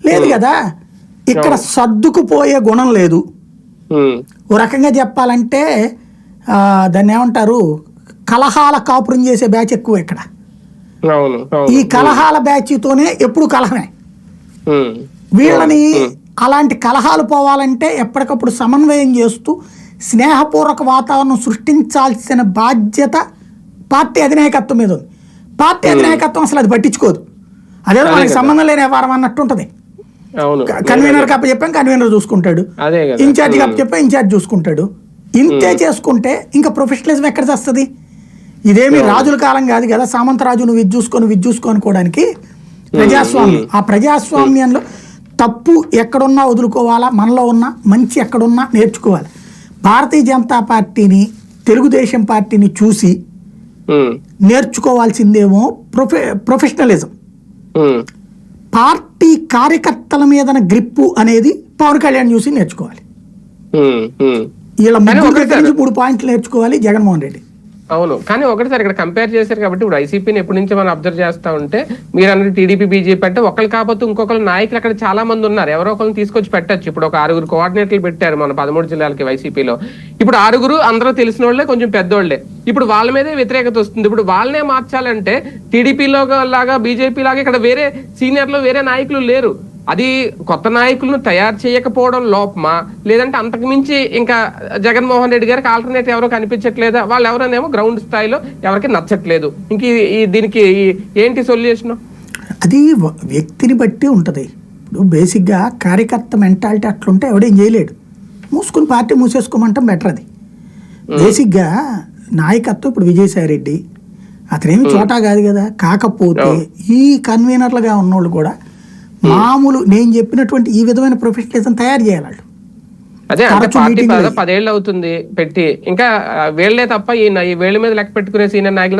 లేదు కదా. ఇక్కడ సర్దుకుపోయే గుణం లేదు. ఓ రకంగా చెప్పాలంటే దాన్ని ఏమంటారు, కలహాల కాపురం చేసే బ్యాచ్ ఎక్కువ ఇక్కడ. ఈ కలహాల బ్యాచ్తోనే ఎప్పుడు కలహమే. వీళ్ళని అలాంటి కలహాలు పోవాలంటే ఎప్పటికప్పుడు సమన్వయం చేస్తూ స్నేహపూర్వక వాతావరణం సృష్టించాల్సిన బాధ్యత పార్టీ అధినాయకత్వం మీద ఉంది. పార్టీ అధినాయకత్వం అసలు అది పట్టించుకోదు. అదేదో మనకి సంబంధం లేని వ్యవహారం అన్నట్టు ఉంటుంది. కన్వీనర్ కప్ప చెప్పాం, కన్వీనర్ చూసుకుంటాడు. ఇన్ఛార్జ్ కప్ప చెప్పా, ఇన్ఛార్జ్ చూసుకుంటాడు. ఇంతే చేసుకుంటే ఇంకా ప్రొఫెషనలిజం ఎక్కడ వస్తుంది? ఇదేమి రాజుల కాలం కాదు కదా, సామంతరాజు నువ్వు ఇది చూసుకోనుకోవడానికి ప్రజాస్వామ్యం. ఆ ప్రజాస్వామ్యంలో తప్పు ఎక్కడున్నా వదులుకోవాలా, మనలో ఉన్న మంచి ఎక్కడున్నా నేర్చుకోవాలి. భారతీయ జనతా పార్టీని, తెలుగుదేశం పార్టీని చూసి నేర్చుకోవాల్సిందేమో ప్రొఫెషనలిజం. పార్టీ కార్యకర్తల మీద గ్రిప్పు అనేది పవన్ కళ్యాణ్ చూసి నేర్చుకోవాలి. వీళ్ళ 3 పాయింట్లు నేర్చుకోవాలి జగన్మోహన్ రెడ్డి. అవును, కానీ ఒకటిసారి ఇక్కడ కంపేర్ చేశారు కాబట్టి ఇప్పుడు వైసీపీని ఎప్పటి నుంచి మనం అబ్జర్వ్ చేస్తా ఉంటే మీరు అన్నది టీడీపీ బీజేపీ అంటే ఒకళ్ళు కాకపోతే ఇంకొకరు నాయకులు అక్కడ చాలా మంది ఉన్నారు. ఎవరో ఒకరిని తీసుకొచ్చి పెట్టచ్చు. ఇప్పుడు ఒక 6 కోఆర్డినేటర్లు పెట్టారు మన 13 జిల్లాలకి వైసీపీలో. ఇప్పుడు 6 అందరూ తెలిసిన వాళ్ళే, కొంచెం పెద్దోళ్లే. ఇప్పుడు వాళ్ళ మీదే వ్యతిరేకత వస్తుంది. ఇప్పుడు వాళ్ళనే మార్చాలంటే టీడీపీలో లాగా బీజేపీ లాగా ఇక్కడ వేరే సీనియర్లు వేరే నాయకులు లేరు. అది కొత్త నాయకులను తయారు చేయకపోవడం లోపమా, లేదంటే అంతకు మించి ఇంకా జగన్మోహన్ రెడ్డి గారికి ఆల్టర్నేటివ్ ఎవరో కనిపించట్లేదా? వాళ్ళు ఎవరైనా గ్రౌండ్ స్థాయిలో ఎవరికి నచ్చట్లేదు. ఇంక దీనికి ఏంటి సొల్యూషన్? అది వ్యక్తిని బట్టి ఉంటుంది. ఇప్పుడు బేసిక్గా కార్యకర్త మెంటాలిటీ అట్లుంటే ఎవడేం చేయలేడు. మూసుకుని పార్టీ మూసేసుకోమంటాం బెటర్. అది బేసిక్గా నాయకత్వం. ఇప్పుడు విజయసాయి రెడ్డి అతనేమి చోటా కాదు కదా. కాకపోతే ఈ కన్వీనర్లుగా ఉన్నోళ్ళు కూడా మామూలు నేను చెప్పినటువంటి ఈ విధమైన ప్రొఫెషనలిజం తయారు చేయాలి. అదే పార్టీ 10 ఏళ్ళు అవుతుంది పెట్టి, ఇంకా వేళ్లే తప్ప ఈ వేళ్ల మీద లెక్క పెట్టుకునే సీనియర్ నాయకులు